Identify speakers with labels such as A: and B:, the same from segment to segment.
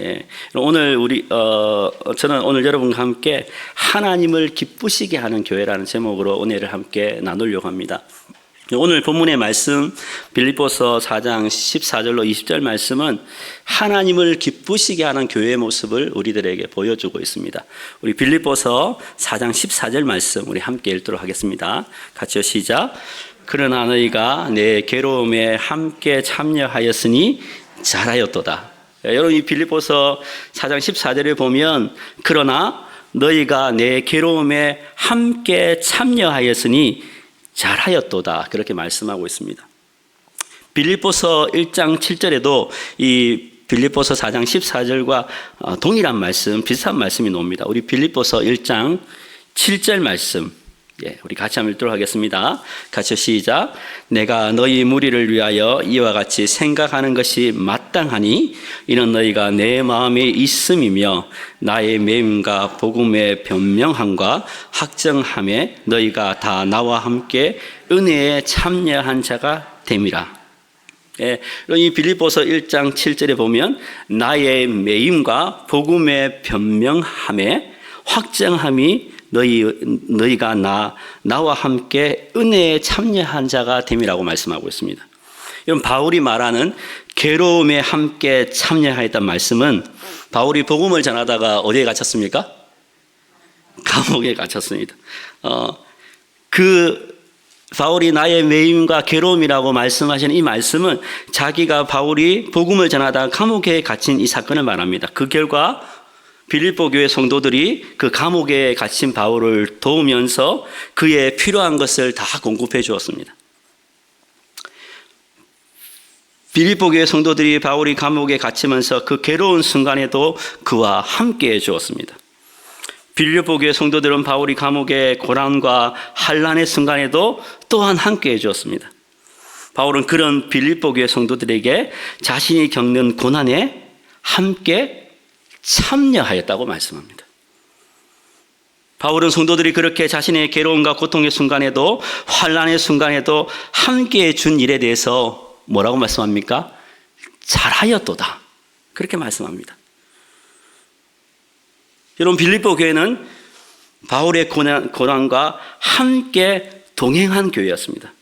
A: 예. 오늘 저는 오늘 여러분과 함께 하나님을 기쁘시게 하는 교회라는 제목으로 은혜를 함께 나누려고 합니다. 오늘 본문의 말씀 빌립보서 4장 14절로 20절 말씀은 하나님을 기쁘시게 하는 교회의 모습을 우리들에게 보여주고 있습니다. 우리 빌립보서 4장 14절 말씀 우리 함께 읽도록 하겠습니다. 같이요, 시작. 그러나 너희가 내 괴로움에 함께 참여하였으니 잘하였도다. 여러분, 이 빌립보서 4장 14절에 보면 그러나 너희가 내 괴로움에 함께 참여하였으니 잘하였도다, 그렇게 말씀하고 있습니다. 빌립보서 1장 7절에도 이 빌립보서 4장 14절과 동일한 말씀, 비슷한 말씀이 나옵니다. 우리 빌립보서 1장 7절 말씀, 우리 같이 한번 읽도록 하겠습니다. 같이 시작. 내가 너희 무리를 위하여 이와 같이 생각하는 것이 마땅하니 이는 너희가 내 마음에 있음이며 나의 매임과 복음의 변명함과 확정함에 너희가 다 나와 함께 은혜에 참여한 자가 됨이라. 이 빌립보서 1장 7절에 보면 나의 매임과 복음의 변명함에 확정함이 너희가 나와 함께 은혜에 참여한 자가 됨이라고 말씀하고 있습니다. 여러분, 바울이 말하는 괴로움에 함께 참여하였다는 말씀은 바울이 복음을 전하다가 어디에 갇혔습니까? 감옥에 갇혔습니다. 바울이 나의 매임과 괴로움이라고 말씀하시는 이 말씀은 바울이 복음을 전하다가 감옥에 갇힌 이 사건을 말합니다. 그 결과 빌립보 교회 성도들이 그 감옥에 갇힌 바울을 도우면서 그의 필요한 것을 다 공급해 주었습니다. 빌립보 교회 성도들이 바울이 감옥에 갇히면서 그 괴로운 순간에도 그와 함께 해 주었습니다. 빌립보 교회 성도들은 바울이 감옥의 고난과 환난의 순간에도 또한 함께 해 주었습니다. 바울은 그런 빌립보 교회 성도들에게 자신이 겪는 고난에 함께 참여하였다고 말씀합니다. 바울은 성도들이 그렇게 자신의 괴로움과 고통의 순간에도 환난의 순간에도 함께해 준 일에 대해서 뭐라고 말씀합니까? 잘하였도다, 그렇게 말씀합니다. 여러분, 빌립보 교회는 바울의 고난과 함께 동행한 교회였습니다.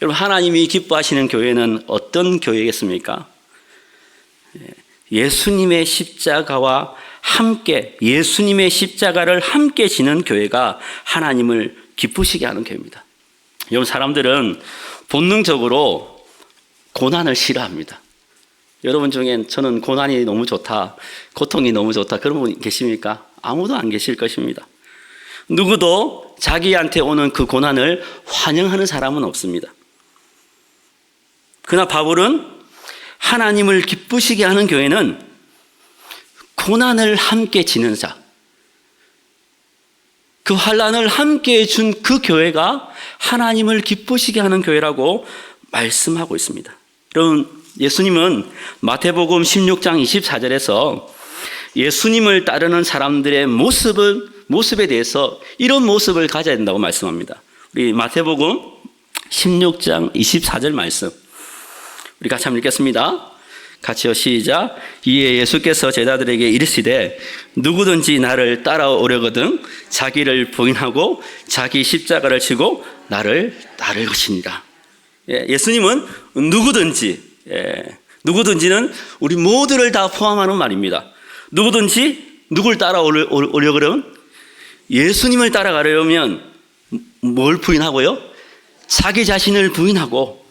A: 여러분, 하나님이 기뻐하시는 교회는 어떤 교회겠습니까? 예수님의 십자가와 함께, 예수님의 십자가를 함께 지는 교회가 하나님을 기쁘시게 하는 교회입니다. 여러분, 사람들은 본능적으로 고난을 싫어합니다. 여러분 중엔 저는 고난이 너무 좋다, 고통이 너무 좋다, 그런 분 계십니까? 아무도 안 계실 것입니다. 누구도 자기한테 오는 그 고난을 환영하는 사람은 없습니다. 그러나 바울은 하나님을 기쁘시게 하는 교회는 고난을 함께 지는 자, 그 환난을 함께 해준 그 교회가 하나님을 기쁘시게 하는 교회라고 말씀하고 있습니다. 여러분, 예수님은 마태복음 16장 24절에서 예수님을 따르는 사람들의 모습에 대해서 이런 모습을 가져야 된다고 말씀합니다. 우리 마태복음 16장 24절 말씀 우리 같이 한번 읽겠습니다. 같이요, 시작. 이에 예수께서 제자들에게 이르시되 누구든지 나를 따라오려거든 자기를 부인하고 자기 십자가를 지고 나를 따를 것이니라. 예수님은 누구든지는 우리 모두를 다 포함하는 말입니다. 누구를 따라오려거든 예수님을 따라가려면 뭘 부인하고요? 자기 자신을 부인하고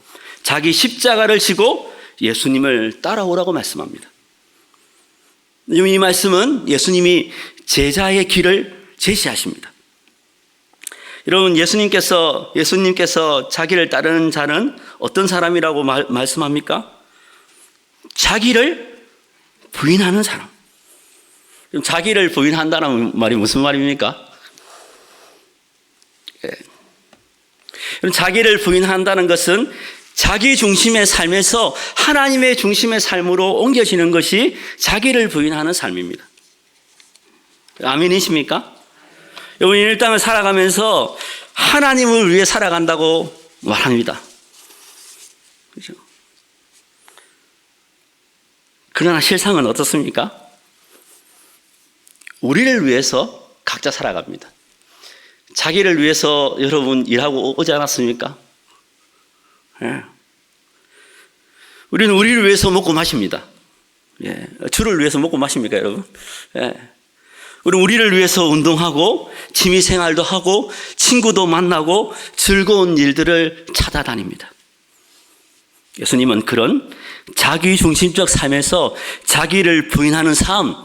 A: 자기 십자가를 지고 예수님을 따라오라고 말씀합니다. 이 말씀은 예수님이 제자의 길을 제시하십니다. 여러분, 예수님께서 자기를 따르는 자는 어떤 사람이라고 말씀합니까? 자기를 부인하는 사람. 자기를 부인한다는 말이 무슨 말입니까? 자기를 부인한다는 것은 자기 중심의 삶에서 하나님의 중심의 삶으로 옮겨지는 것이 자기를 부인하는 삶입니다. 아멘이십니까? 여러분, 이 땅을 살아가면서 하나님을 위해 살아간다고 말합니다. 그렇죠? 그러나 실상은 어떻습니까? 우리를 위해서 각자 살아갑니다. 자기를 위해서 여러분 일하고 오지 않았습니까? 예. 우리는 우리를 위해서 먹고 마십니다. 예. 주를 위해서 먹고 마십니까, 여러분? 예. 우리는 우리를 위해서 운동하고 취미 생활도 하고 친구도 만나고 즐거운 일들을 찾아다닙니다. 예수님은 그런 자기 중심적 삶에서 자기를 부인하는 삶,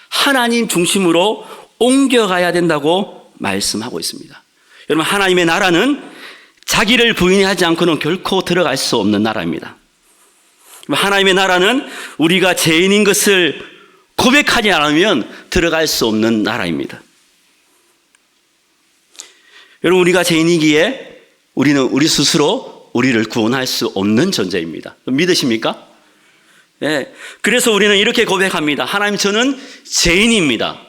A: 하나님 중심으로 옮겨가야 된다고 말씀하고 있습니다. 여러분, 하나님의 나라는 자기를 부인하지 않고는 결코 들어갈 수 없는 나라입니다. 하나님의 나라는 우리가 죄인인 것을 고백하지 않으면 들어갈 수 없는 나라입니다. 여러분, 우리가 죄인이기에 우리는 우리 스스로 우리를 구원할 수 없는 존재입니다. 믿으십니까? 네. 그래서 우리는 이렇게 고백합니다. 하나님, 저는 죄인입니다.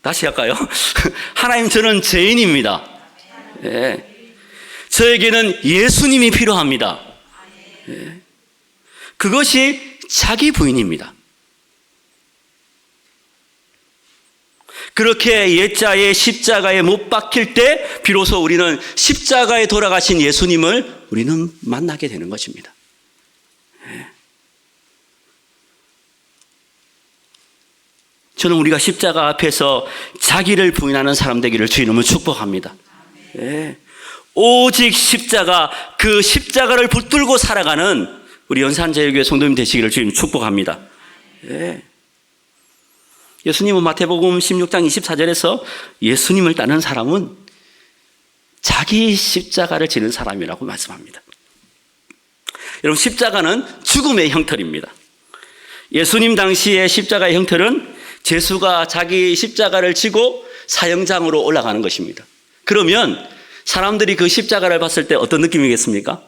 A: 다시 할까요? 하나님, 저는 죄인입니다. 네. 저에게는 예수님이 필요합니다. 네. 그것이 자기 부인입니다. 그렇게 옛자의 십자가에 못 박힐 때 비로소 우리는 십자가에 돌아가신 예수님을 우리는 만나게 되는 것입니다. 저는 우리가 십자가 앞에서 자기를 부인하는 사람 되기를 주 이름으로 축복합니다. 오직 십자가, 그 십자가를 붙들고 살아가는 우리 연산제일교회 성도님 되시기를 주 이름 축복합니다. 예수님은 마태복음 16장 24절에서 예수님을 따르는 사람은 자기 십자가를 지는 사람이라고 말씀합니다. 여러분, 십자가는 죽음의 형틀입니다. 예수님 당시의 십자가의 형틀은 제수가 자기 십자가를 지고 사형장으로 올라가는 것입니다. 그러면 사람들이 그 십자가를 봤을 때 어떤 느낌이겠습니까?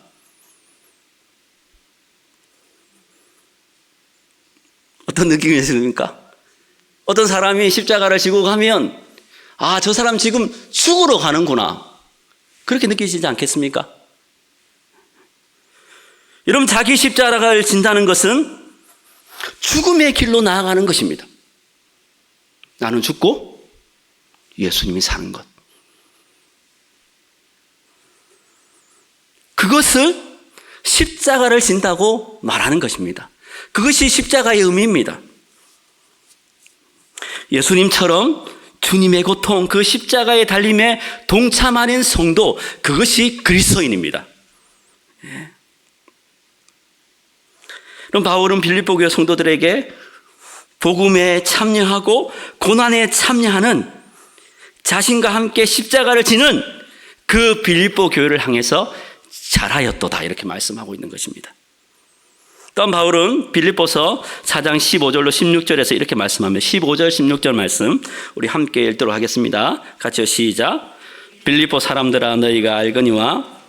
A: 어떤 느낌이겠습니까? 어떤 사람이 십자가를 지고 가면 아, 저 사람 지금 죽으러 가는구나, 그렇게 느끼시지 않겠습니까? 여러분, 자기 십자가를 진다는 것은 죽음의 길로 나아가는 것입니다. 나는 죽고 예수님이 사는 것, 그것을 십자가를 진다고 말하는 것입니다. 그것이 십자가의 의미입니다. 예수님처럼 주님의 고통, 그 십자가의 달림에 동참하는 성도, 그것이 그리스도인입니다. 그럼 바울은 빌립보 교회 성도들에게 복음에 참여하고 고난에 참여하는, 자신과 함께 십자가를 지는 그 빌립보 교회를 향해서 잘하였도다, 이렇게 말씀하고 있는 것입니다. 또한 바울은 빌립보서 4장 15절로 16절에서 이렇게 말씀합니다. 15절 16절 말씀 우리 함께 읽도록 하겠습니다. 같이요, 시작. 빌립보 사람들아, 너희가 알거니와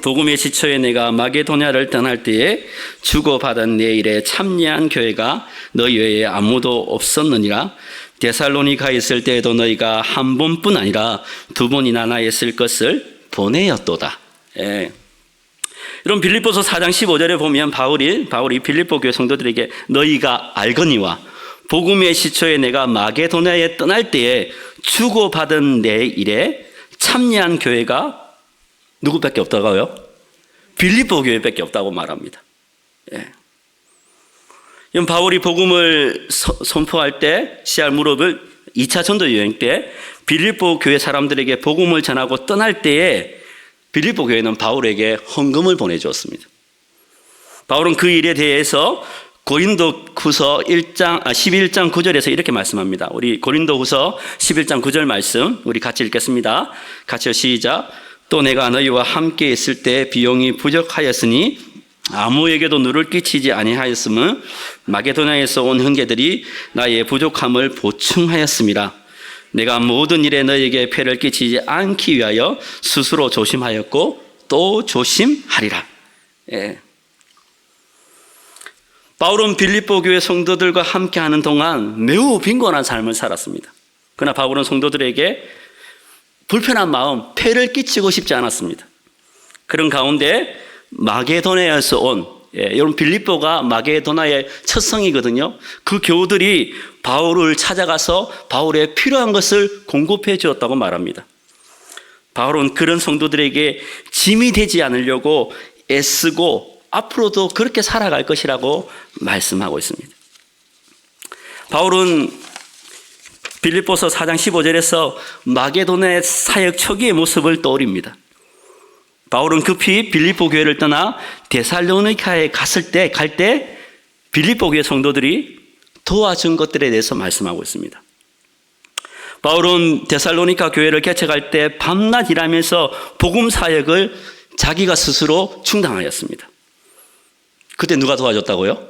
A: 복음의 지초에 내가 마게도냐를 떠날 때에 주고받은 내 일에 참여한 교회가 너희 외에 아무도 없었느니라. 데살로니가에 있을 때에도 너희가 한 번뿐 아니라 두 번이나 나에 있을 것을 보내었도다. 여러분, 빌립보서 4장 15절에 보면 바울이 빌립보 교회 성도들에게 너희가 알거니와 복음의 시초에 내가 마게도냐에 떠날 때에 주고받은 내 일에 참여한 교회가 누구밖에 없다고요? 빌립보 교회밖에 없다고 말합니다. 바울이 복음을 선포할 때, 씨알 무렵을 2차 전도 여행 때 빌립보 교회 사람들에게 복음을 전하고 떠날 때에 빌립보 교회는 바울에게 헌금을 보내주었습니다. 바울은 그 일에 대해서 고린도후서 11장 9절에서 이렇게 말씀합니다. 우리 고린도후서 11장 9절 말씀 우리 같이 읽겠습니다. 같이요, 시작. 또 내가 너희와 함께 있을 때 비용이 부족하였으니 아무에게도 누를 끼치지 아니하였음은 마게도냐에서 온 형제들이 나의 부족함을 보충하였음이라. 내가 모든 일에 너희에게 폐를 끼치지 않기 위하여 스스로 조심하였고 또 조심하리라. 바울은 빌립보 교회 성도들과 함께하는 동안 매우 빈곤한 삶을 살았습니다. 그러나 바울은 성도들에게 불편한 마음, 폐를 끼치고 싶지 않았습니다. 그런 가운데 마게도냐에서 온 여러분 빌립보가 마게도나의 첫 성이거든요. 그 교우들이 바울을 찾아가서 바울의 필요한 것을 공급해 주었다고 말합니다. 바울은 그런 성도들에게 짐이 되지 않으려고 애쓰고 앞으로도 그렇게 살아갈 것이라고 말씀하고 있습니다. 바울은 빌립보서 4장 15절에서 마게도나의 사역 초기의 모습을 떠올립니다. 바울은 급히 빌립보 교회를 떠나 데살로니카에 갈 때 빌립보 교회 성도들이 도와준 것들에 대해서 말씀하고 있습니다. 바울은 데살로니카 교회를 개척할 때 밤낮 일하면서 복음 사역을 자기가 스스로 충당하였습니다. 그때 누가 도와줬다고요?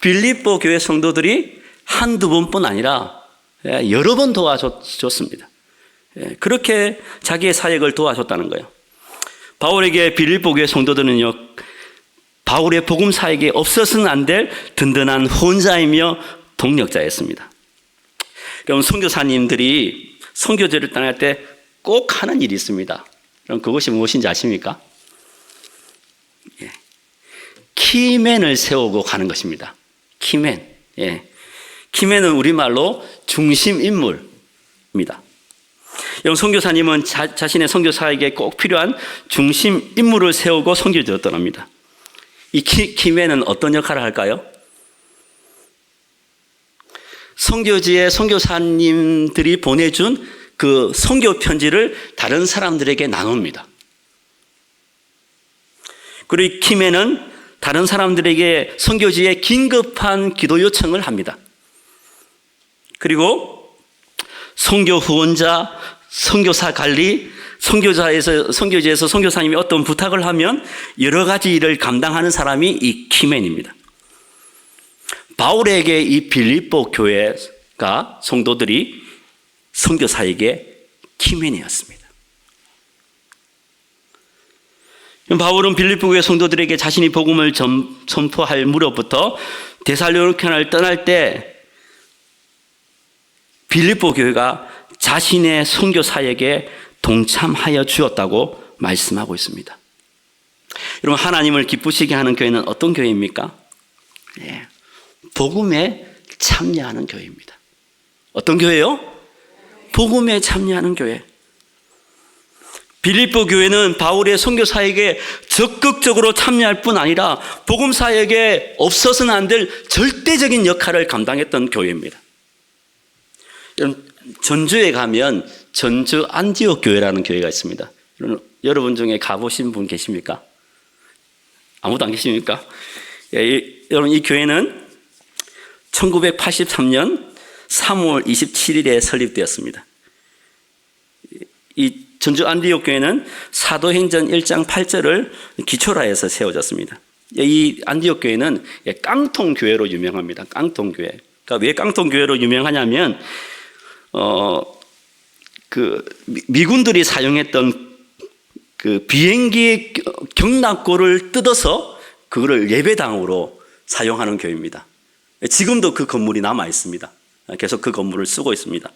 A: 빌립보 교회 성도들이 한두 번뿐 아니라 여러 번 도와줬습니다. 그렇게 자기의 사역을 도와줬다는 거예요. 바울에게 빌립보 교회 성도들은요, 바울의 복음 사역에 없어서는 안 될 든든한 후원자이며 동력자였습니다. 그럼 선교사님들이 선교지를 떠날 때 꼭 하는 일이 있습니다. 그럼 그것이 무엇인지 아십니까? 키맨을 세우고 가는 것입니다. 키맨. 키맨은 우리말로 중심인물입니다. 선교사님은 자신의 선교사에게 꼭 필요한 중심인물을 세우고 선교지로 떠납니다. 이 키맨은 어떤 역할을 할까요? 선교지에 선교사님들이 보내준 그 선교 편지를 다른 사람들에게 나눕니다. 그리고 이 키맨은 다른 사람들에게 선교지에 긴급한 기도 요청을 합니다. 그리고 선교 후원자, 선교사 관리, 선교지에서 선교사님이 어떤 부탁을 하면 여러 가지 일을 감당하는 사람이 이 키맨입니다. 바울에게 이 빌립보 교회가 성도들이 선교사에게 키맨이었습니다. 바울은 빌립보 교회 성도들에게 자신이 복음을 선포할 무렵부터 데살로니카를 떠날 때 빌립보 교회가 자신의 선교 사역에 동참하여 주었다고 말씀하고 있습니다. 여러분, 하나님을 기쁘시게 하는 교회는 어떤 교회입니까? 복음에 참여하는 교회입니다. 어떤 교회요? 복음에 참여하는 교회. 빌립보 교회는 바울의 선교 사역에 적극적으로 참여할 뿐 아니라 복음 사역에 없어서는 안 될 절대적인 역할을 감당했던 교회입니다. 전주에 가면 전주 안디옥 교회라는 교회가 있습니다. 여러분 중에 가보신 분 계십니까? 아무도 안 계십니까? 여러분, 이 교회는 1983년 3월 27일에 설립되었습니다. 이 전주 안디옥 교회는 사도행전 1장 8절을 기초로 해서 세워졌습니다. 이 안디옥 교회는 깡통 교회로 유명합니다. 깡통 교회. 그러니까 왜 깡통 교회로 유명하냐면 미군들이 사용했던 그 비행기 경납고를 뜯어서 그거를 예배당으로 사용하는 교회입니다. 지금도 그 건물이 남아 있습니다. 계속 그 건물을 쓰고 있습니다.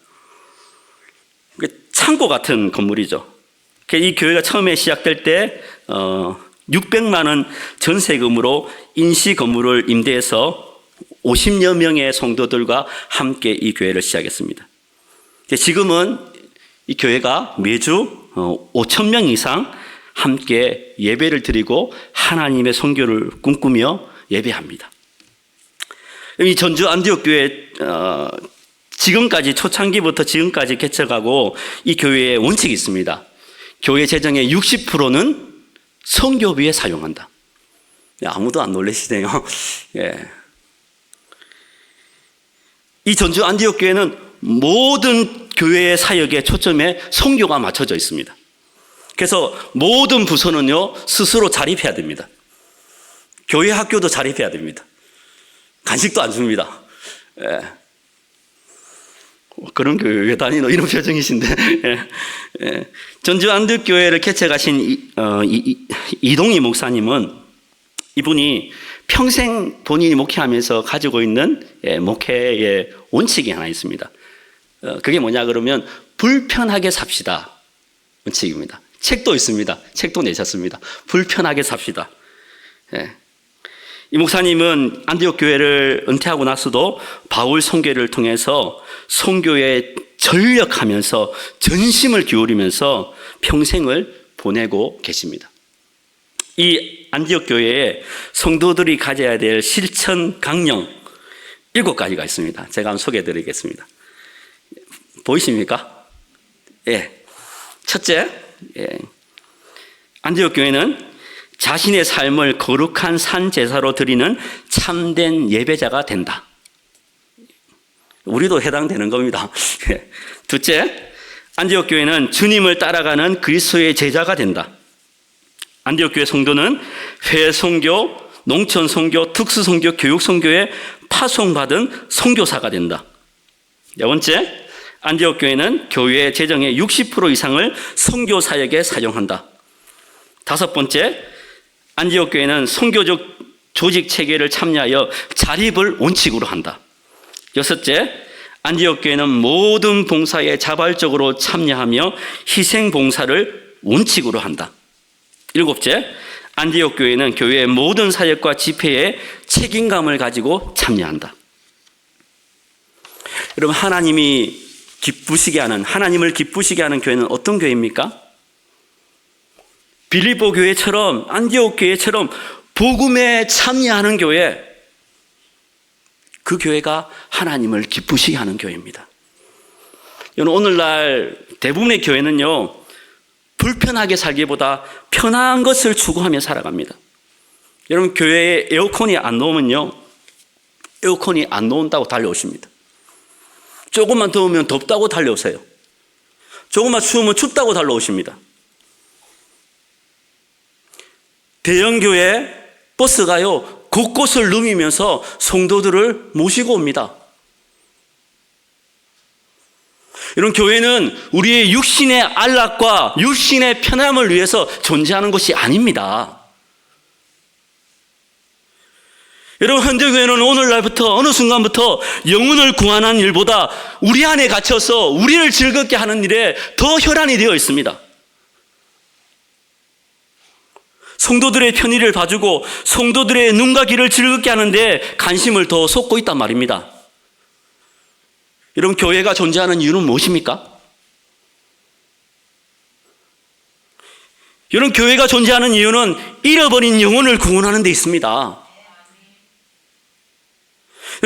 A: 창고 같은 건물이죠. 이 교회가 처음에 시작될 때 600만 원 전세금으로 인시 건물을 임대해서 50여 명의 성도들과 함께 이 교회를 시작했습니다. 지금은 이 교회가 매주 5천 명 이상 함께 예배를 드리고 하나님의 선교를 꿈꾸며 예배합니다. 이 전주 안디옥 교회 지금까지 초창기부터 지금까지 개척하고 이 교회의 원칙이 있습니다. 교회 재정의 60%는 선교비에 사용한다. 아무도 안 놀라시네요. 이 전주 안디옥 교회는 모든 교회의 사역에 초점에 선교가 맞춰져 있습니다. 그래서 모든 부서는요 스스로 자립해야 됩니다. 교회 학교도 자립해야 됩니다. 간식도 안 줍니다. 그런 교회 다니노 이런 표정이신데 전주 안디옥 교회를 개척하신 이동희 목사님은 이분이 평생 본인이 목회하면서 가지고 있는 목회의 원칙이 하나 있습니다. 그게 뭐냐 그러면 불편하게 삽시다 원칙입니다. 책도 있습니다. 책도 내셨습니다. 불편하게 삽시다. 예. 이 목사님은 안디옥 교회를 은퇴하고 나서도 바울 선교를 통해서 선교에 전력하면서 전심을 기울이면서 평생을 보내고 계십니다. 이 안디옥 교회에 성도들이 가져야 될 실천 강령 7가지가 있습니다. 제가 한번 소개해 드리겠습니다. 보이십니까? 예. 첫째, 예. 안디옥 교회는 자신의 삶을 거룩한 산 제사로 드리는 참된 예배자가 된다. 우리도 해당되는 겁니다. 둘째, 안디옥 교회는 주님을 따라가는 그리스도의 제자가 된다. 안디옥 교회 성도는 회선교, 농촌 선교, 특수 선교, 교육 선교에 파송받은 선교사가 된다. 네 번째, 안디옥 교회는 교회 재정의 60% 이상을 선교 사역에 사용한다. 다섯 번째, 안디옥 교회는 선교적 조직 체계를 참여하여 자립을 원칙으로 한다. 여섯째, 안디옥 교회는 모든 봉사에 자발적으로 참여하며 희생 봉사를 원칙으로 한다. 일곱째, 안디옥 교회는 교회의 모든 사역과 집회에 책임감을 가지고 참여한다. 여러분, 하나님을 기쁘시게 하는 교회는 어떤 교회입니까? 빌립보 교회처럼, 안디옥 교회처럼 복음에 참여하는 교회, 그 교회가 하나님을 기쁘시게 하는 교회입니다. 오늘날 대부분의 교회는요, 불편하게 살기보다 편한 것을 추구하며 살아갑니다. 여러분, 교회에 에어컨이 안 나오면요, 에어컨이 안 나온다고 달려오십니다. 조금만 더우면 덥다고 달려오세요. 조금만 추우면 춥다고 달려오십니다. 대형교회 버스가요, 곳곳을 누비면서 성도들을 모시고 옵니다. 이런 교회는 우리의 육신의 안락과 육신의 편함을 위해서 존재하는 것이 아닙니다. 여러분, 현대교회는 오늘날부터 어느 순간부터 영혼을 구하는 일보다 우리 안에 갇혀서 우리를 즐겁게 하는 일에 더 혈안이 되어 있습니다. 성도들의 편의를 봐주고 성도들의 눈과 귀를 즐겁게 하는데 관심을 더 쏟고 있단 말입니다. 여러분, 교회가 존재하는 이유는 무엇입니까? 여러분, 교회가 존재하는 이유는 잃어버린 영혼을 구원하는 데 있습니다.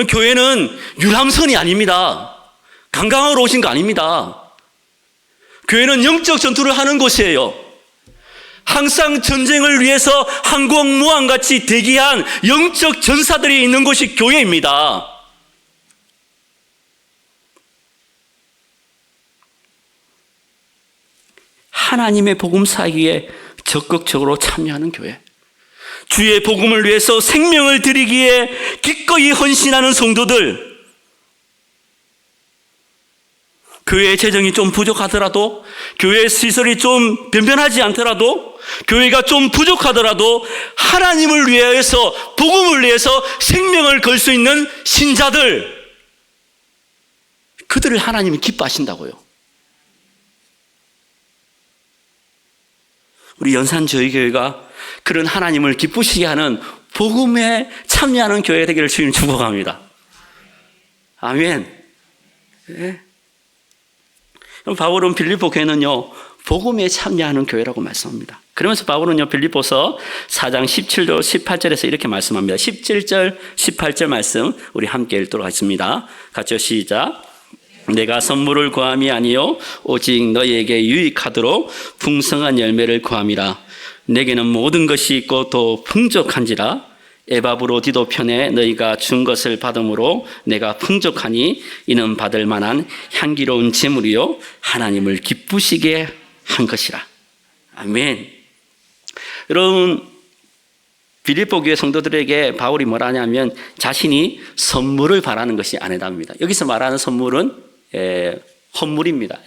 A: 교회는 유람선이 아닙니다. 관광하러 오신 거 아닙니다. 교회는 영적 전투를 하는 곳이에요. 항상 전쟁을 위해서 항공모함같이 대기한 영적 전사들이 있는 곳이 교회입니다. 하나님의 복음 사기에 적극적으로 참여하는 교회, 주의 복음을 위해서 생명을 드리기에 기꺼이 헌신하는 성도들, 교회의 재정이 좀 부족하더라도, 교회의 시설이 좀 변변하지 않더라도, 교회가 좀 부족하더라도 하나님을 위해서, 복음을 위해서 생명을 걸 수 있는 신자들, 그들을 하나님이 기뻐하신다고요. 우리 연산저희교회가 그런 하나님을 기쁘시게 하는 복음에 참여하는 교회 되기를 주님 축복합니다. 아멘. 네. 바울은 빌립보 교회는요, 복음에 참여하는 교회라고 말씀합니다. 그러면서 바울은요, 빌립보서 4장 17절 18절에서 이렇게 말씀합니다. 17절 18절 말씀 우리 함께 읽도록 하겠습니다. 같이요, 시작. 내가 선물을 구함이 아니요 오직 너희에게 유익하도록 풍성한 열매를 구함이라. 내게는 모든 것이 있고 또 풍족한지라. 에바브로디도 편에 너희가 준 것을 받음으로 내가 풍족하니 이는 받을 만한 향기로운 제물이요 하나님을 기쁘시게 한 것이라. 아멘. 여러분, 빌립보 교회 성도들에게 바울이 뭐라 하냐면 자신이 선물을 바라는 것이 아니답니다. 여기서 말하는 선물은 헌물입니다.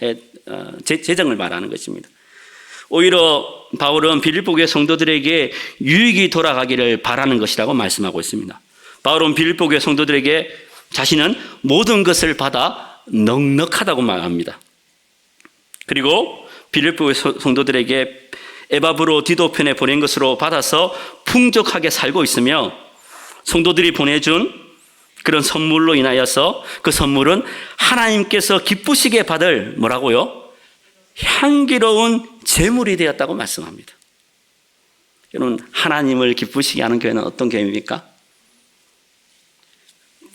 A: 재정을 말하는 것입니다. 오히려 바울은 빌립보 교회 성도들에게 유익이 돌아가기를 바라는 것이라고 말씀하고 있습니다. 바울은 빌립보 교회 성도들에게 자신은 모든 것을 받아 넉넉하다고 말합니다. 그리고 빌립보 교회 성도들에게 에바브로디도 편에 보낸 것으로 받아서 풍족하게 살고 있으며 성도들이 보내준 그런 선물로 인하여서 그 선물은 하나님께서 기쁘시게 받을 뭐라고요? 향기로운 제물이 되었다고 말씀합니다. 여러분, 하나님을 기쁘시게 하는 교회는 어떤 교회입니까?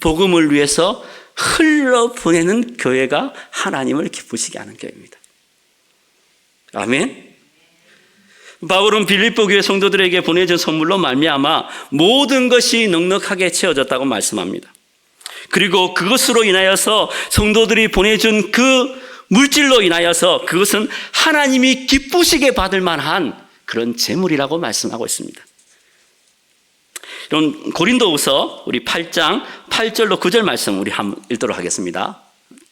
A: 복음을 위해서 흘러보내는 교회가 하나님을 기쁘시게 하는 교회입니다. 아멘. 바울은 빌립보 교회 성도들에게 보내준 선물로 말미암아 모든 것이 넉넉하게 채워졌다고 말씀합니다. 그리고 그것으로 인하여서 성도들이 보내준 그 물질로 인하여서 그것은 하나님이 기쁘시게 받을 만한 그런 재물이라고 말씀하고 있습니다. 이런 고린도후서 우리 8장 8절로 9절 말씀 우리 한번 읽도록 하겠습니다.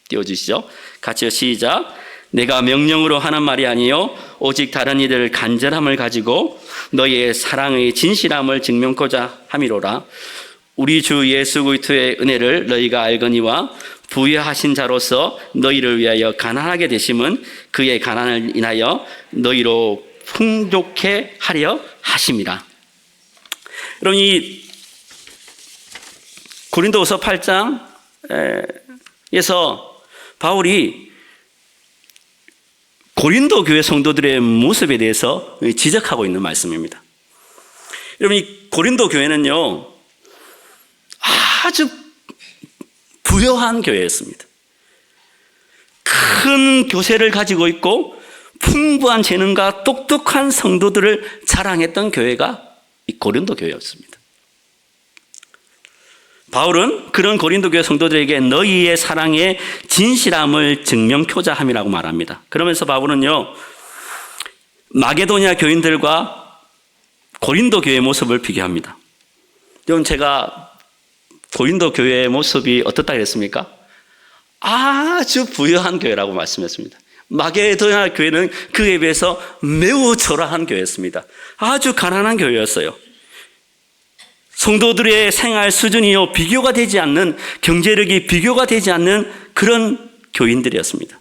A: 띄워주시죠. 같이요. 시작. 내가 명령으로 하는 말이 아니요 오직 다른 이들 간절함을 가지고 너희의 사랑의 진실함을 증명코자 함이로라. 우리 주 예수 그리스도의 은혜를 너희가 알거니와 부여하신 자로서 너희를 위하여 가난하게 되심은 그의 가난을 인하여 너희로 풍족해 하려 하심이라. 여러분, 이 고린도후서 8장에서 바울이 고린도 교회 성도들의 모습에 대해서 지적하고 있는 말씀입니다. 여러분, 이 고린도 교회는요 아주 부요한 교회였습니다. 큰 교세를 가지고 있고 풍부한 재능과 똑똑한 성도들을 자랑했던 교회가 이 고린도 교회였습니다. 바울은 그런 고린도 교회 성도들에게 너희의 사랑의 진실함을 증명코자 함이라고 말합니다. 그러면서 바울은요 마게도냐 교인들과 고린도 교회의 모습을 비교합니다. 여러분, 제가 고린도 교회의 모습이 어떻다 그랬습니까? 아주 부유한 교회라고 말씀했습니다. 마게도냐 교회는 그에 비해서 매우 초라한 교회였습니다. 아주 가난한 교회였어요. 성도들의 생활 수준이요 비교가 되지 않는, 경제력이 비교가 되지 않는 그런 교인들이었습니다.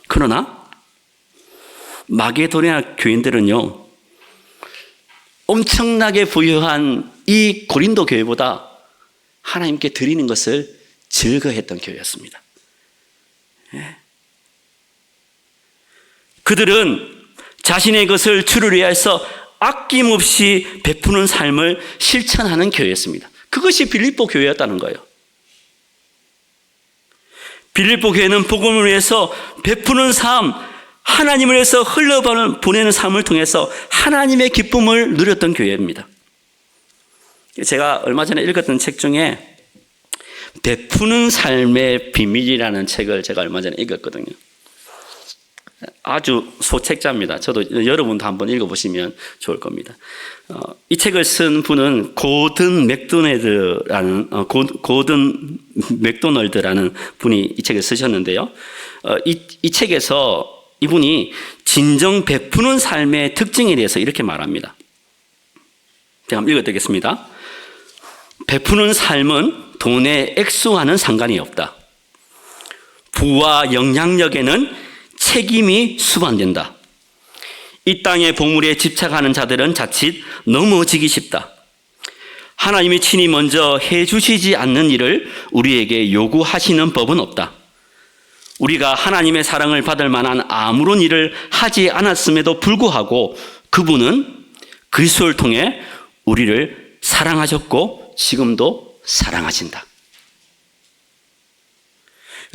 A: 그러나 마게도냐 교인들은요 엄청나게 부유한 이 고린도 교회보다 하나님께 드리는 것을 즐거워했던 교회였습니다. 그들은 자신의 것을 주를 위해서 아낌없이 베푸는 삶을 실천하는 교회였습니다. 그것이 빌립보 교회였다는 거예요. 빌립보 교회는 복음을 위해서 베푸는 삶, 하나님을 위해서 흘러보내는 삶을 통해서 하나님의 기쁨을 누렸던 교회입니다. 제가 얼마 전에 읽었던 책 중에 베푸는 삶의 비밀이라는 책을 제가 얼마 전에 읽었거든요. 아주 소책자입니다. 저도 여러분도 한번 읽어보시면 좋을 겁니다. 이 책을 쓴 분은 고든 맥도널드라는 분이 이 책을 쓰셨는데요. 이 책에서 이분이 진정 베푸는 삶의 특징에 대해서 이렇게 말합니다. 제가 한번 읽어드리겠습니다. 베푸는 삶은 돈의 액수와는 상관이 없다. 부와 영향력에는 책임이 수반된다. 이 땅의 보물에 집착하는 자들은 자칫 넘어지기 쉽다. 하나님이 친히 먼저 해주시지 않는 일을 우리에게 요구하시는 법은 없다. 우리가 하나님의 사랑을 받을 만한 아무런 일을 하지 않았음에도 불구하고 그분은 그리스도를 통해 우리를 사랑하셨고 지금도 사랑하신다.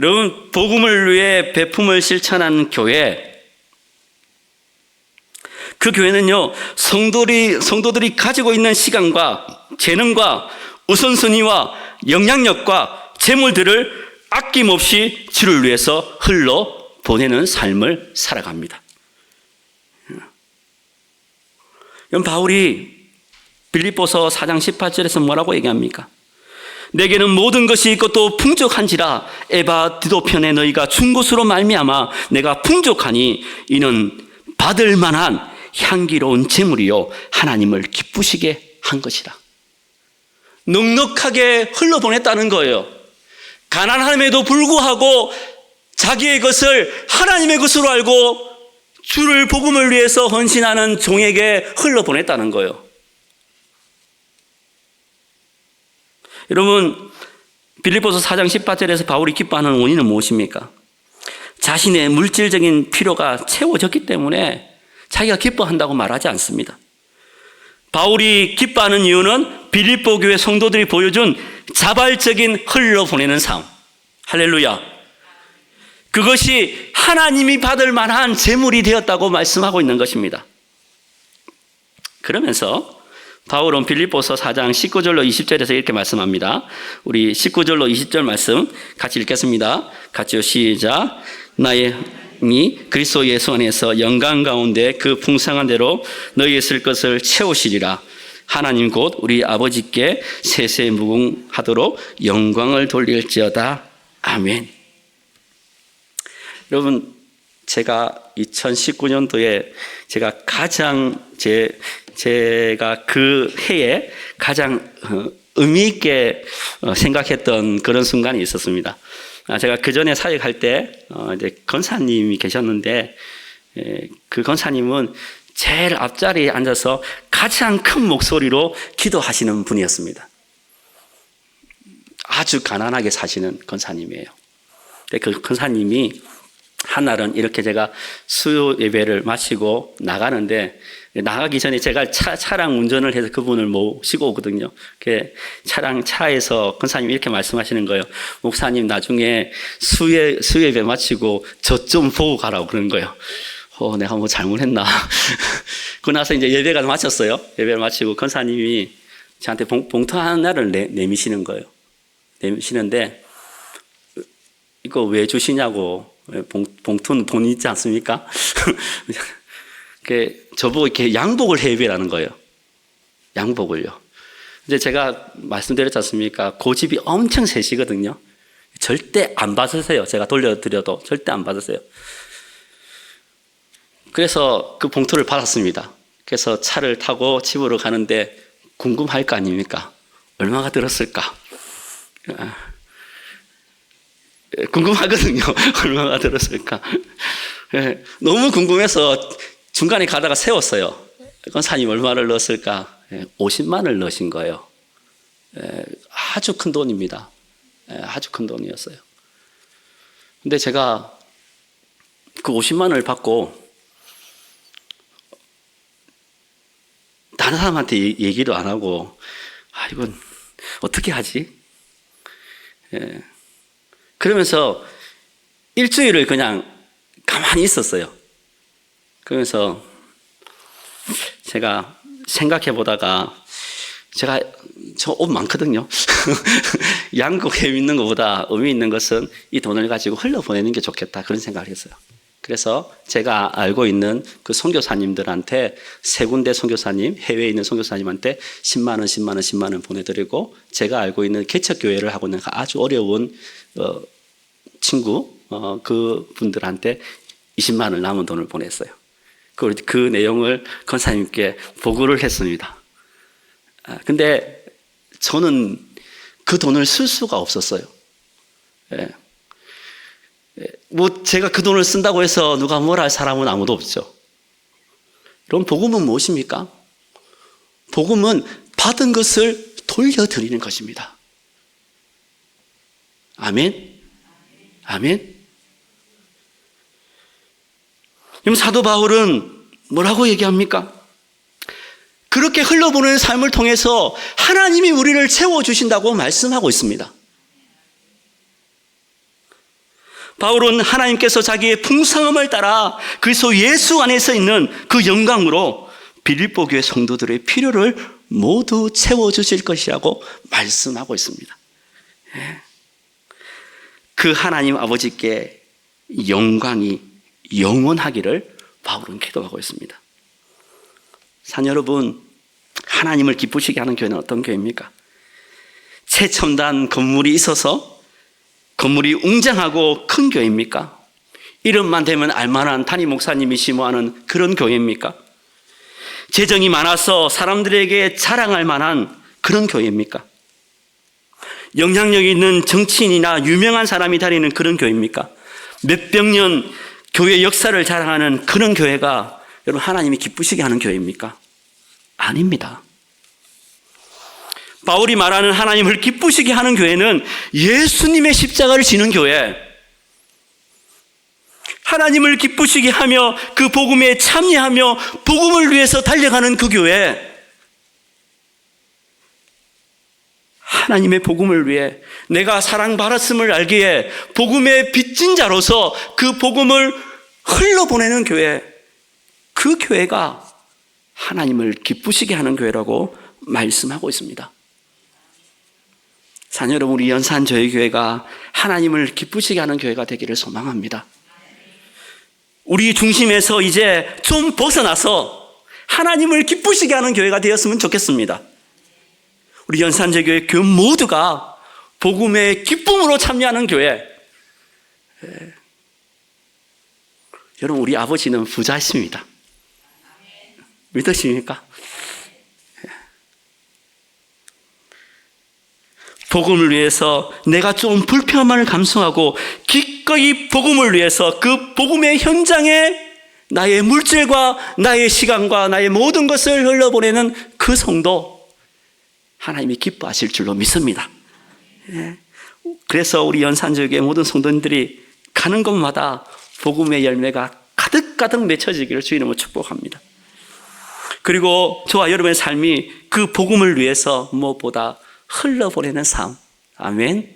A: 여러분, 복음을 위해 베품을 실천하는 교회, 그 교회는요 성도들이 가지고 있는 시간과 재능과 우선순위와 영향력과 재물들을 아낌없이 주를 위해서 흘러보내는 삶을 살아갑니다. 바울이 빌립보서 4장 18절에서 뭐라고 얘기합니까? 내게는 모든 것이 있고 또 풍족한지라 에바 디도편에 너희가 준 것으로 말미암아 내가 풍족하니 이는 받을 만한 향기로운 제물이요 하나님을 기쁘시게 한 것이라. 넉넉하게 흘러보냈다는 거예요. 가난함에도 불구하고 자기의 것을 하나님의 것으로 알고 주를 복음을 위해서 헌신하는 종에게 흘러보냈다는 거예요. 여러분, 빌립보서 4장 18절에서 바울이 기뻐하는 원인은 무엇입니까? 자신의 물질적인 필요가 채워졌기 때문에 자기가 기뻐한다고 말하지 않습니다. 바울이 기뻐하는 이유는 빌립보 교회 성도들이 보여준 자발적인 흘러보내는 삶. 할렐루야. 그것이 하나님이 받을 만한 재물이 되었다고 말씀하고 있는 것입니다. 그러면서 바울은 빌립보서 4장 19절로 20절에서 이렇게 말씀합니다. 우리 19절로 20절 말씀 같이 읽겠습니다. 같이요. 시작. 나의 미 그리스도 예수 안에서 영광 가운데 그 풍성한 대로 너희의 쓸 것을 채우시리라. 하나님 곧 우리 아버지께 세세무궁하도록 영광을 돌릴지어다. 아멘. 여러분, 제가 2019년도에 제가 그 해에 가장 의미 있게 생각했던 그런 순간이 있었습니다. 제가 그 전에 사역할 때 이제 권사님이 계셨는데, 그 권사님은 제일 앞자리에 앉아서 가장 큰 목소리로 기도하시는 분이었습니다. 아주 가난하게 사시는 권사님이에요. 그 권사님이 한날은 이렇게 제가 수요 예배를 마치고 나가는데, 나가기 전에 제가 차량 운전을 해서 그분을 모시고 오거든요. 차에서 권사님이 이렇게 말씀하시는 거예요. 목사님, 나중에 수요 예배 마치고 저 좀 보고 가라고 그러는 거예요. 내가 뭐 잘못했나. 그러고 나서 이제 예배가 마쳤어요. 예배를 마치고 권사님이 저한테 봉투 하나를 내미시는 거예요. 내미시는데, 이거 왜 주시냐고. 봉투는 돈 있지 않습니까? 저보고 이렇게 양복을 해입으라는 거예요. 양복을요. 이제 제가 말씀드렸지 않습니까? 고집이 엄청 세시거든요. 절대 안 받으세요. 제가 돌려드려도 절대 안 받으세요. 그래서 그 봉투를 받았습니다. 그래서 차를 타고 집으로 가는데 궁금할 거 아닙니까? 얼마가 들었을까? 궁금하거든요. 얼마가 들었을까? 너무 궁금해서 중간에 가다가 세웠어요. 권사님 얼마를 넣었을까? 50만을 넣으신 거예요. 아주 큰 돈입니다. 아주 큰 돈이었어요. 근데 제가 그 50만을 받고 다른 사람한테 얘기도 안 하고, 이건 어떻게 하지? 그러면서 일주일을 그냥 가만히 있었어요. 그러면서 제가 생각해 보다가, 저 옷 많거든요. 양복에 입는 것보다 의미 있는 것은 이 돈을 가지고 흘려보내는 게 좋겠다, 그런 생각을 했어요. 그래서 제가 알고 있는 그 선교사님들한테, 세 군데 선교사님, 해외에 있는 선교사님한테 10만 원 보내드리고, 제가 알고 있는 개척교회를 하고 있는 아주 어려운 친구, 그 분들한테 20만 원 남은 돈을 보냈어요. 그 내용을 권사님께 보고를 했습니다. 근데 저는 그 돈을 쓸 수가 없었어요. 제가 그 돈을 쓴다고 해서 누가 뭐라 할 사람은 아무도 없죠. 그럼 복음은 무엇입니까? 복음은 받은 것을 돌려드리는 것입니다. 아멘? 아멘? 그럼 사도 바울은 뭐라고 얘기합니까? 그렇게 흘러보내는 삶을 통해서 하나님이 우리를 채워주신다고 말씀하고 있습니다. 바울은 하나님께서 자기의 풍성함을 따라 그리스도 예수 안에서 있는 그 영광으로 빌립보 교회 성도들의 필요를 모두 채워주실 것이라고 말씀하고 있습니다. 그 하나님 아버지께 영광이 영원하기를 바울은 기도하고 있습니다. 산 여러분, 하나님을 기쁘시게 하는 교회는 어떤 교회입니까? 최첨단 건물이 있어서 건물이 웅장하고 큰 교회입니까? 이름만 되면 알만한 담임 목사님이 심호하는 그런 교회입니까? 재정이 많아서 사람들에게 자랑할 만한 그런 교회입니까? 영향력 있는 정치인이나 유명한 사람이 다니는 그런 교회입니까? 몇백 년 교회 역사를 자랑하는 그런 교회가 여러분 하나님이 기쁘시게 하는 교회입니까? 아닙니다. 바울이 말하는 하나님을 기쁘시게 하는 교회는 예수님의 십자가를 지는 교회, 하나님을 기쁘시게 하며 그 복음에 참여하며 복음을 위해서 달려가는 그 교회, 하나님의 복음을 위해 내가 사랑받았음을 알기에 복음의 빚진 자로서 그 복음을 흘러보내는 교회, 그 교회가 하나님을 기쁘시게 하는 교회라고 말씀하고 있습니다. 자녀 여러분, 우리 연산저희교회가 하나님을 기쁘시게 하는 교회가 되기를 소망합니다. 우리 중심에서 이제 좀 벗어나서 하나님을 기쁘시게 하는 교회가 되었으면 좋겠습니다. 우리 연산저교회 교회 모두가 복음의 기쁨으로 참여하는 교회. 여러분, 우리 아버지는 부자이십니다. 믿으십니까? 복음을 위해서 내가 좀 불편함을 감수하고 기꺼이 복음을 위해서 그 복음의 현장에 나의 물질과 나의 시간과 나의 모든 것을 흘려보내는 그 성도, 하나님이 기뻐하실 줄로 믿습니다. 그래서 우리 연산저교회 모든 성도님들이 가는 곳마다 복음의 열매가 가득가득 맺혀지기를 주 이름으로 축복합니다. 그리고 저와 여러분의 삶이 그 복음을 위해서 무엇보다 흘러보내는 삶. 아멘.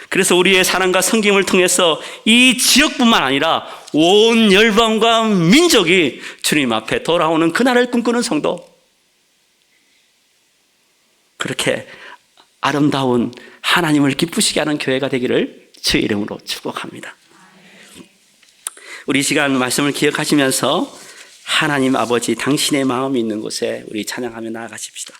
A: 그래서 우리의 사랑과 섬김을 통해서 이 지역뿐만 아니라 온 열방과 민족이 주님 앞에 돌아오는 그날을 꿈꾸는 성도, 그렇게 아름다운 하나님을 기쁘시게 하는 교회가 되기를 주의 이름으로 축복합니다. 우리 시간 말씀을 기억하시면서 하나님 아버지 당신의 마음이 있는 곳에 우리 찬양하며 나아가십시다.